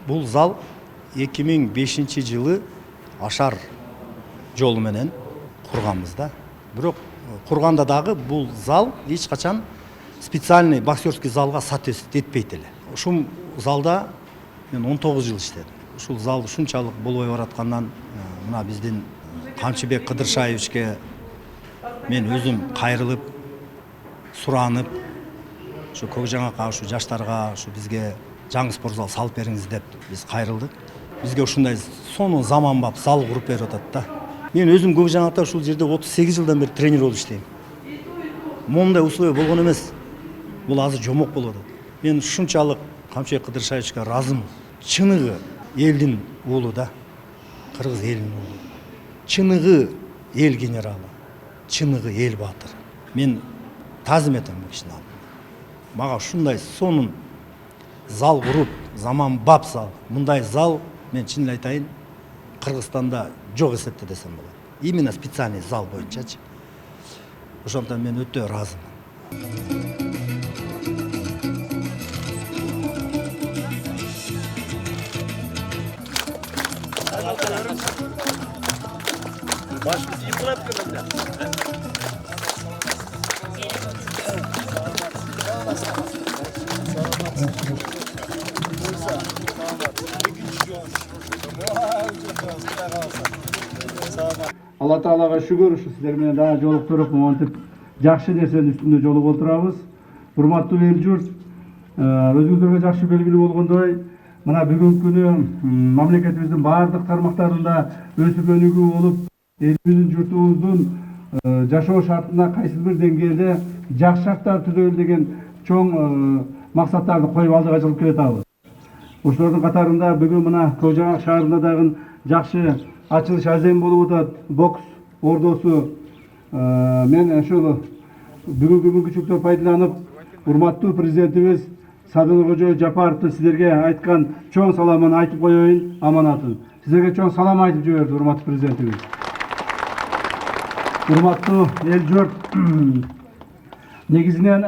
Бул зал 2005-жылы ашар жолу менен курганбыз да. Бирок курганда дагы бул зал эч качан специальный боксерский залга соответствовать этпейт эле. Ушул залда мен 19 жыл иштедим. Ушул зал ушунчалык болбой бараткандан мына биздин Камчыбек Кыдыршаевичке мен өзүм кайрылып, суранып, ушу Көкжаңакка, ушу жаштарга, ушу бизге жаңы спорт зал салып бериңиз деп биз кайрылдык. Бизге ушундай сонун заманбап зал куруп берип атат да. Мен өзүм Көкжаңакта ушул жерде 38 жылдан бери тренер болуп иштейм. Момундай условия болгон эмес. Бул азыр жомок болуп атат. Мен ушунчалык Камчыбек Кыдыршаевичке ыраазымын. Чыныгы элдин уулу да. Кыргыз элинин уулу. Чыныгы эл генералы. Чыныгы эл баатыры. Мен тазым этем бул кишини. Мага ушундай сонун зал куруп, заманбап зал. Мындай зал мен чын айтайын, Кыргызстанда жок эсепте десем болот. Именно специальный зал боюнчачы. Ошондон мен өтө ыраазымын. Başımız yıkılıp görünler. Алла Таалага шүгүр, ушу сиздер менен дагы жолуктуруп, монтип жакшы нерсенин үстүндө жолугуп отурабыз. Урматтуу эл журт, өзүңүздөргө жакшы белгилүү болгондой, мына бүгүнкү күнү мамлекетибиздин баардык тармактарында өсүп өнүгүү болуп, элибиздин журтубуздун жашоо шартына кайсы бир деңгээлде жакшы шарттар түзөлү деген чоң максаттарды коюп алдыга жылып келатабыз. Ошолордун катарында бүгүн мына Көкжаңак шаарында дагы жакшы ачылыш азем болуп атат, бокс ордосу. Мен ошол бүгүнкү мүмкүнчүлүктөн пайдаланып, урматтуу президентибиз Садыр Жапаровду сиздерге айткан чоң саламын айтып коеюн, аманатын. Сиздерге чоң салам айтып жиберди урматтуу президентибиз. Урматтуу эл журт, негизинен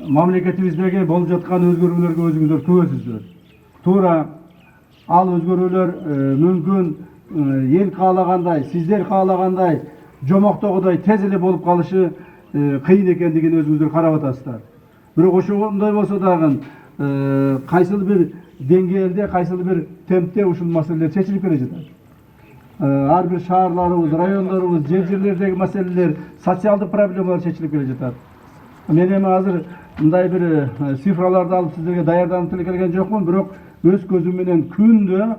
мамлекетибиздеги болуп жаткан өзгөрүүлөргө өзүңүздөр күбөсүздөр. Туура ал өзгөрүүлөр мүмкүн эл каалагандай, сиздер каалагандай, жомоктогудай тез эле болуп калышы кыйын экендигин өзүңүздөр карап атасыздар. Бирок ошондой болсо дагы кайсыл бир деңгээлде, кайсыл бир темпте ушул маселелер чечилип келе жатат. Ар бир шаарларыбыз, райондорубуз, жерлердеги маселелер, социалдык проблемалар чечилип келе жатат. Мен эми азыр мындай бир цифраларды алып сиздерге даярданып деле келген жокмун, бирок өз көзүм менен күндө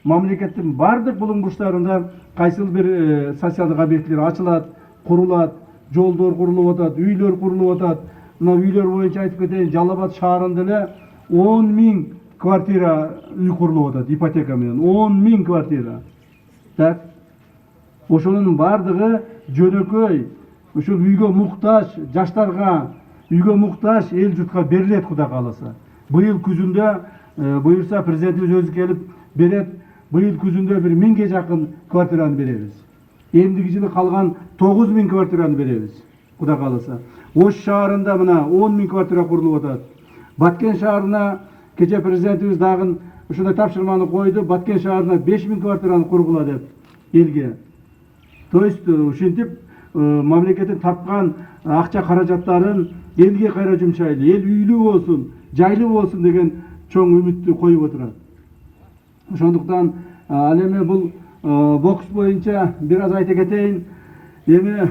мамлекеттин бардык булуң бурчтарында кайсыл бир социалдык объектилер ачылат, курулат, жолдор курулуп атат, үйлөр курулуп атат. Мына үйлөр боюнча айтып кетейин, Жалал Абад шаарында эле 10 000 квартира үй курулуп атат, ипотека менен 10 000 квартира. Так, ошонун бардыгы жөнөкөй, ушул үйгө муктаж жаштарга, үйгө муктаж эл журтка берилет Кудай кааласа. Быйыл күзүндө буюрса президентибиз өзү келип берет. Быйыл күзүндө 1000ге жакын квартираны беребиз. Эмдиги жылы калган 9000 квартираны беребиз. Кудай кааласа. Ош шаарында мына 10 000 квартира курулуп атат. Баткен шаарына кече президентибиз дагы ушундай тапшырманы койду. Баткен шаарына 5000 квартираны кургула деп элге. То есть ушинтип мамлекеттин тапкан акча каражаттарын элге кайра жумшайлы, эл үйлүү болсун, жайлуу болсун деген чоң үмүттү коюп отурат. Ошондуктан ал эми бул бокс боюнча бир аз айта кетейин. Эми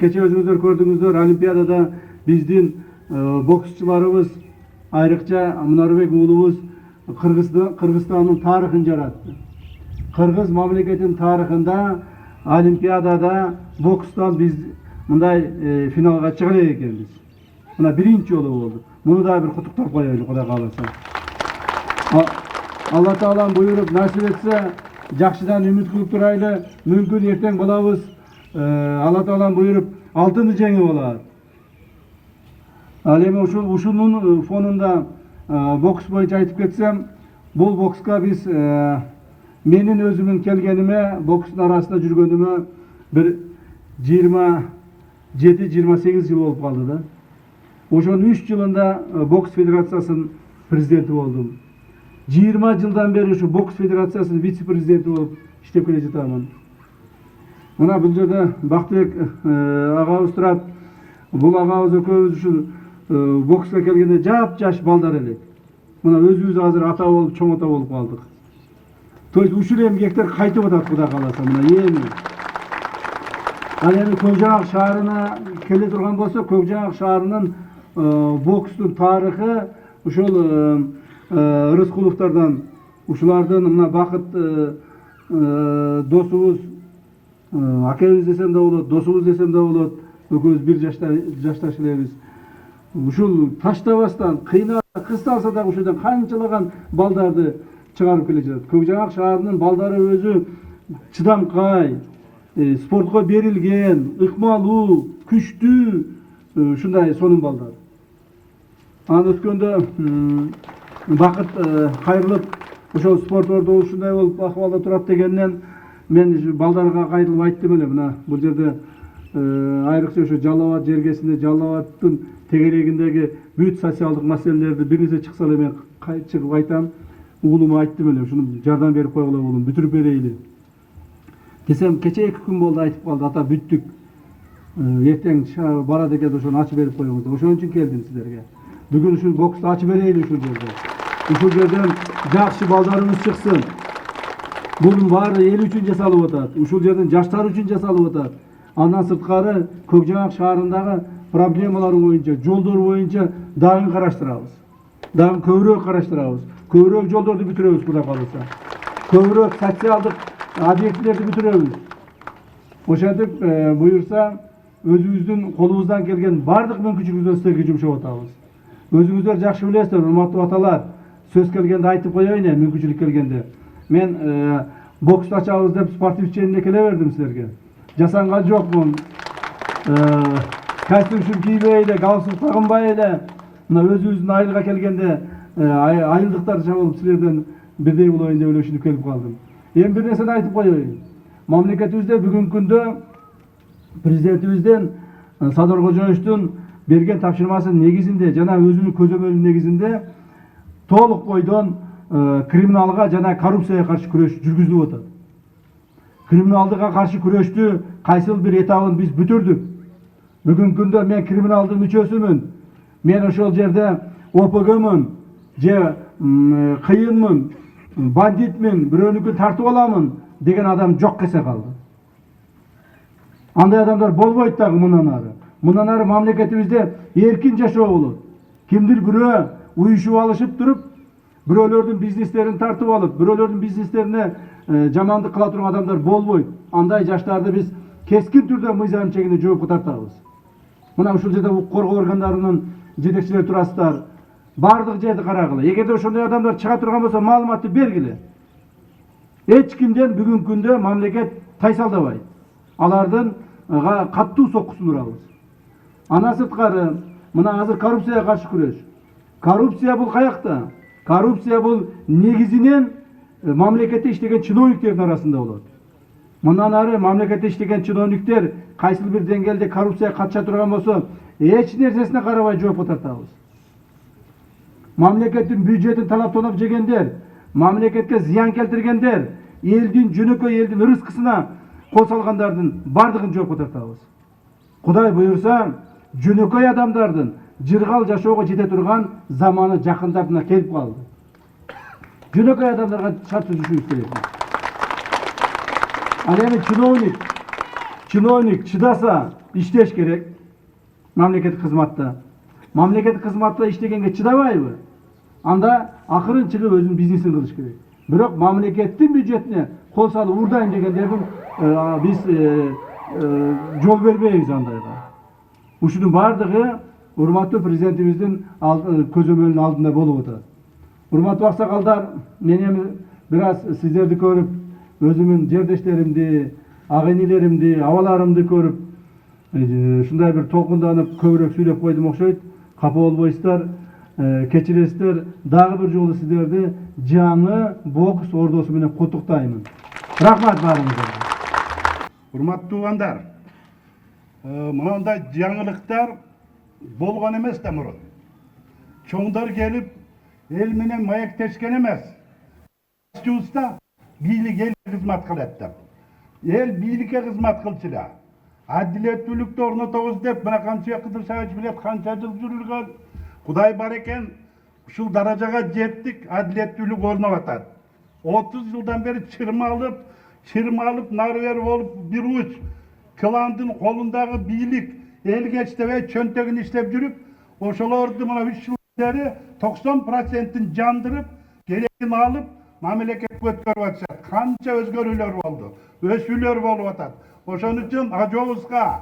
кече өзүңүздөр көрдүңүздөр, Олимпиадада биздин боксчуларыбыз, айрыкча Мунарбек уулубуз Кыргызстандын тарыхын жаратты. Кыргыз мамлекетинин тарыхында Олимпиадада бокстан биз мындай финалга чыга элек экенбиз. Мына биринчи жолу болду. Муну да бир куттуктап коелу, Кудай кааласа. Алла Таалам буйруп насип этсе, жакшыдан үмүт кылып турайлы. Мүмкүн эртең болобуз. Алла Таалам буйруп алтын жеңи болот. Ал эми ушунун фонунда бокс боюнча айтып кетсем, бул бокска биз менин өзүмүн келгениме, бокстун арасында жүргөнүмө бир 27-28 жыл болуп калды да. Ошонун 3 жылында бокс федерациясынын президенти болдум. 20 жылдан бeri şu boks federatsiyasının vitse-prezidenti olup işlep kele жатамын. Мына бұл жерде Бақтыбек ағабыз тұрат. Бұл ағабыз экөөбүз ушу бокска келгенде жап-жаш балдар элек. Мына өзүбүз азыр ата болуп, чоң ата болуп калдык. То есть ушул эмгектер кайтып атат Кудай кааласа мына эми. Ал эми Көкжайык шаарына келе турган болсо, Көкжайык шаарынын бокстун тарыхы ушул Рыскуловтардан, ушулардын мына Бакыт досубуз, акебиз десем да болот, досубуз десем да болот, экөөбүз бир жашташ элебиз. Ушул таштабастан, кыйнап, кысталса дагы ушудан канчалаган балдарды чыгарып келе жатат. Көкжайык шаарынын балдары өзү чыдамкай, спортко берилген, ыкмалуу, күчтүү, ушундай сонун балдар. Анан өткөндө Бакыт кайрылып, ошол спорт ордо ушундай болуп акыбалда турат дегенден мен балдарга кайрылып айттым эле, мына бул жерде айрыкча ошо Жалал Абад жергесинде Жалал Абадтын тегерегиндеги бүт социалдык маселелерди бир нерсе чыкса эле мен чыгып айтам, уулума айттым эле, ушуну жардам берип койгула уулум, бүтүрүп берейли десем, кече 2 күн болду айтып калды, ата бүттүк, эртең барат экен, ошону ачып берип коюңуз, ошон үчүн келдим силерге. Бүгүн ушул боксту ачып берейли ушул жерде. Ушул жерден жакшы балдарыбыз чыксын. Bunun bari el üçün жасалып атат. Ушул жерден жаштар үчүн жасалып атат. Андан сырткары Көкжайык шаарындагы проблемалар боюнча, жолдор боюнча дагы караштырабыз. Дагы көбүрөөк караштырабыз. Көбүрөөк жолдорду бүтүрөбүз Кудай кааласа. Көбүрөөк социалдык объектилерди бүтүрөбүз. Ошентип буюрса өзүбүздүн колубуздан келген бардык мүмкүнчүлүктөрдү силерге жумшап атабыз. Өзүңүздөр жакшы билесиздер, урматтуу аталар. Сөз келгенде айтып коеюн, мүмкүнчүлүк келгенде. Мен бокс ачабыз деп спортив ченинде келе бердим силерге. Жасанган жокмун. Костюм кийбей эле, галстук тагынбай эле, мына өзүбүздүн айылга келгенде айылдыктар чабылып силерден бирдей болоюн деп эле ушинтип келип калдым. Эми бир нерсени айтып коеюн. Мамлекетибизде бүгүнкү күндө президентибизден Садыр Кожоевичтин берген тапшырмасынын негизинде жана өзүнүн көзөмөлүнүн негизинде толук бойдон криминалга жана коррупцияга каршы күрөш жүргүзүлүп атат. Криминалдыга каршы күрөштү кайсыл бир этабын биз бүтүрдүк. Бүгүнкү күндө мен криминалдын мүчөсүмүн. Мен ошол жерде ОПГмын, же кыйынмын, бандитмин, бирөөнүкүн тартып аламын деген адам жок кесе калды. Андай адамдар болбойт дагы мындан ары. Мындан ары мамлекетибизде эркин жашоо болот. Кимдир бирөө уюшуп алышып туруп, бирөөлөрдүн бизнестерин тартып алып, бирөөлөрдүн бизнестерине жамандык кыла турган адамдар болбойт. Андай жаштарды биз кескин түрдө мыйзам чегинде жоопко тартабыз. Мына ушул жерде укук коргоо органдарынын жетекчилери турасыздар. Бардык жерди карагыла. Эгерде ошондой адамдар чыга турган болсо, маалыматты бергиле. Эч кимден бүгүнкү күндө мамлекет тайсалдабайт. Алардын каттуу соккусун урабыз. Андан сырткары, мына азыр коррупцияга каршы күрөш. Коррупция бул каякта? Коррупция бул негизинен мамлекетте иштеген чиновниктердин арасында болот. Мындан ары мамлекетте иштеген чиновниктер кайсыл бир деңгээлде коррупцияга катыша турган болсо, эч нерсесине карабай жоопко тартабыз. Мамлекеттин бюджетин талап-тонап жегендер, мамлекетке зыян келтиргендер, элдин жөнөкөй элдин рызкысына кол салгандардын бардыгын жоопко тартабыз. Кудай буйрса, жөнөкөй адамдардын жыргал жашоого жете турган заманы жакындап мына келип калды. Жөнөкөй адамдарга шарт түзүшүбүз керек. Ал эми чиновник чыдаса иштеш керек. Мамлекеттик кызматта. Мамлекеттик кызматта иштегенге чыдабайбы? Анда акырын чыгып өзүнүн бизнесин кылыш керек. Бирок мамлекеттин бюджетине кол салып урдайм дегендердин биз жол бербейбиз андайга. Ушунун бардыгы урматтуу президентибиздин көзөмөлүнүн алдында болуп атат. Урматтуу аксакалдар, мен эми бир аз сиздерди көрүп, өзүмдүн жердештеримди, агайнилеримди, абаларымды көрүп, ушундай бир толкунданып көбүрөөк сүйлөп койдум окшойт. Капа болбойсуздар, кечиресиздер. Дагы бир жолу сиздерди жаңы бокс ордосу менен куттуктаймын. Рахмат баарыңыздарга. Урматтуу туугандар, мындай жаңылыктар болгон эмес да мурун. Чоңдор келип, El menen maектешкен эмес. Уста бийлик эл кызмат кылат деп. Эл бийликке кызмат кылчыла. Адилеттүүлүктү орнотобуз деп мына канча Кыдыр Саевич билет канча жыл жүрүлгөн. Кудай бар экен, ушул даражага жеттик, адилеттүүлүк орноп атат. 30 жылдан бери чырма алып нары бери болуп бир уч кландын колундагы бийлик элге иштебей чөнтөгүн иштеп жүрүп, ошолорду мына 3 жыл бери 90%-ин жандырып, керегин алып, мамлекетке өткөрүп атышат. Канча өзгөрүүлөр болду, өсүүлөр болуп атат. Ошон үчүн ажообузга,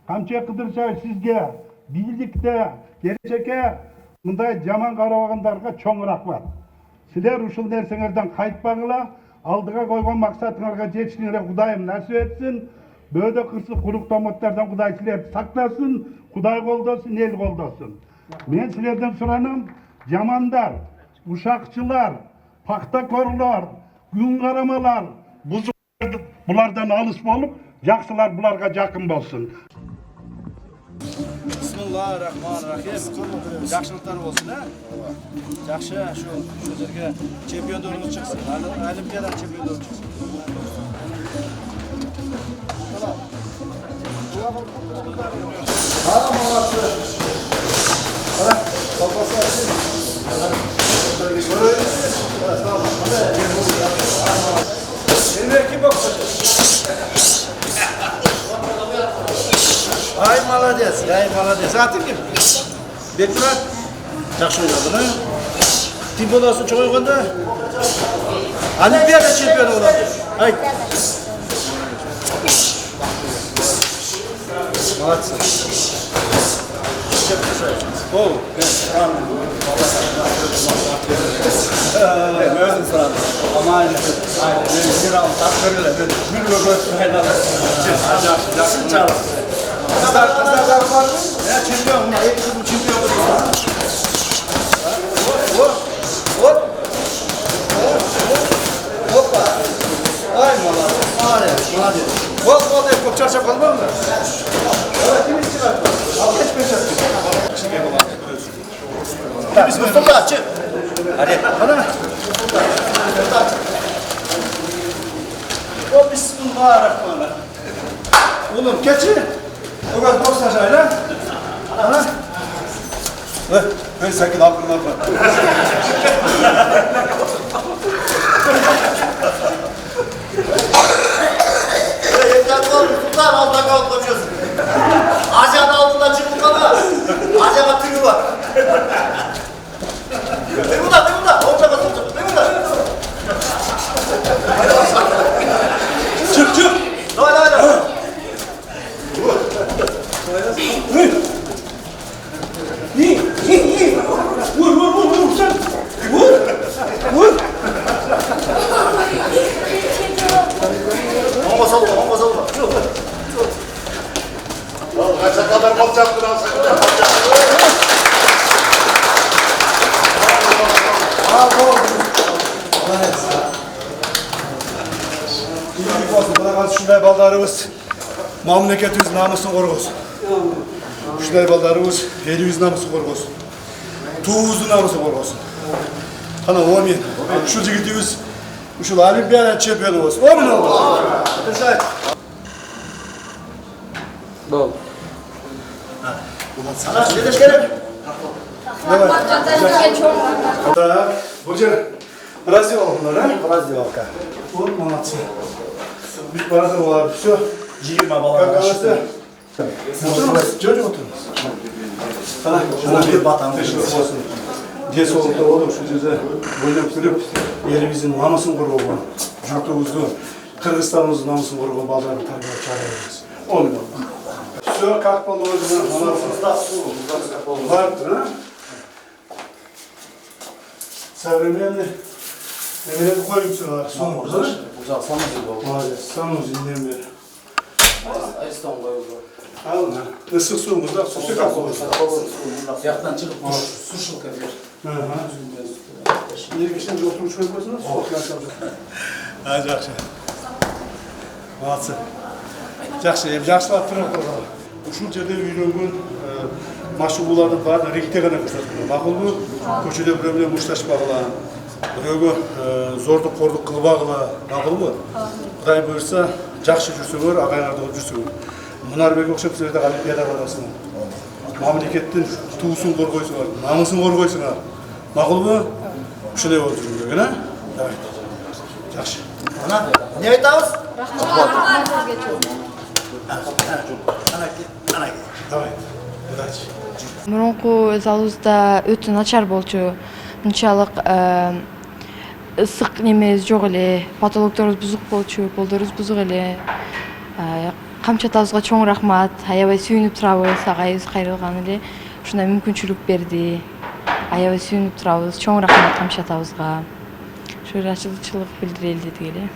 Камчы Кыдыр Саевич сизге бийликте келечекке мындай жаман карабагандарга чоң рахмат. Силер ушул нерсеңерден кайтпаңыла, алдыга койгон максатыңарга жетишиңерге Кудайым насип этсин. Бөөдө кырсык курук томоттордон Кудай силерди сактасын, Кудай колдосун, эл колдосун. Мен силерден суранам, жамандар, ушакчылар, пактакорлор, күн карамалар, булардан алыс болуп, жакшылар буларга жакын болсун. Bismillahirrahmanirrahim. Yaxşılıklar olsun ha. Yaxşı şu жерге чемпиондорumuz çıksın. Olimpiada çempionları çıksın. Ay молодец. Atın kim? Bektirat. Yaxşı oynadın ha? Tim bolası çok oynaganda Olimpiada çempionu oladi. Ay. Молодцы. О, özüm sıradım. Aman, bir an takdirle bir göz haydalar. Yaxşı çalış. Kızlar var mı? Ya çempiyon bunlar, hep kızım çempiyon bunlar. Hoppa. Ay молодец. Gol deyip çok çarşaf kalmam mı? Evet, kim işçi var? Al geç beş at. Mustafa çık. Hadi. Bana. O bismillahirrahmanirrahim. Oğlum geçin. O kadar boksacayla. Ana. Ben sakin aklımdan var. Sultan altına kalk koşuyorsun. Asya'nın altından çıktık ama Asya'da tüyü var. Ne burada? Orta basın çık. Ne burada? Çık. Hayır. Vur sen. Vur. Bomba salma. Kaça kadar bal çaptın alsın. İyilik olsun. Buna şunday ballarımız memleketimiz namusunu korusun. Şunday ballarımız elimiz namusunu korusun. Tuğuzun namusunu korusun. Ana omin. Şu jigitimiz şu Olimpiada çempionu olsun. Omin olsun. Güzel. Bol. Sana ne gerek? Да, будет раздевалка, да? Раздевалка. Вот молодцы. Бит барады var. Все. 20 бала. Как говорится? Oturunuz. Çocuğum oturunuz. Ana bir batam. Ders oldu oğlum şu yüze boyunca sürüp elimizin namusunu koruğu, yurtumuzun, Kırgızistan'ımızın namusunu koruğu ballarını tarbiye çağırıyoruz. Olmuyor. Все, как положено. Vardır ha? Современный. Emine koyup var. Son olur. Uzak sana gibi oldu. Maalesef. Sanuzinden beri. İstanbul'a yolda. Alın ha. Isık suyumuzda su kapılır. Yaktan çıkıp su şılkabilir. Hı hı. İyi bir şey oturmuş koyuyorsunuz. Hadi akşam. Maalesef. Жақсы, жақсылап тұрып қалған. Ушул жерде үйрөнгөн машыгуулардын баарын рингте гана көрсөткүлө макулбу? Көчөдө бирөө менен мушташпагыла, бирөөгө зордук кордук кылбагыла, макулбу? Кудай буйрса, жакшы жүрсөңөр, агайыңарды кылып жүрсөңөр. Мунарбек окшоп силер да олимпиада барасыңар. Мамлекеттин туусун коргойсуңар, намысын коргойсуңар. Макулбу? Ушундай болуп жүрүң керек, э? Давай. Жакшы. Ана, не айтабыз? Давай. Удачи. Мурунку залыбызда өтө начар болчу. Мынчалык ысык немебиз жок эле, потолокторубуз бузук болчу, полдорубуз бузук эле. Камчатабызга чоң рахмат. Аябай сүйүнүп турабыз, агайыбыз кайрылган эле. Ушундай мүмкүнчүлүк берди. Аябай сүйүнүп турабыз. Чоң рахмат Камчатабызга. Ушул ырчылык билдирели дедик эле.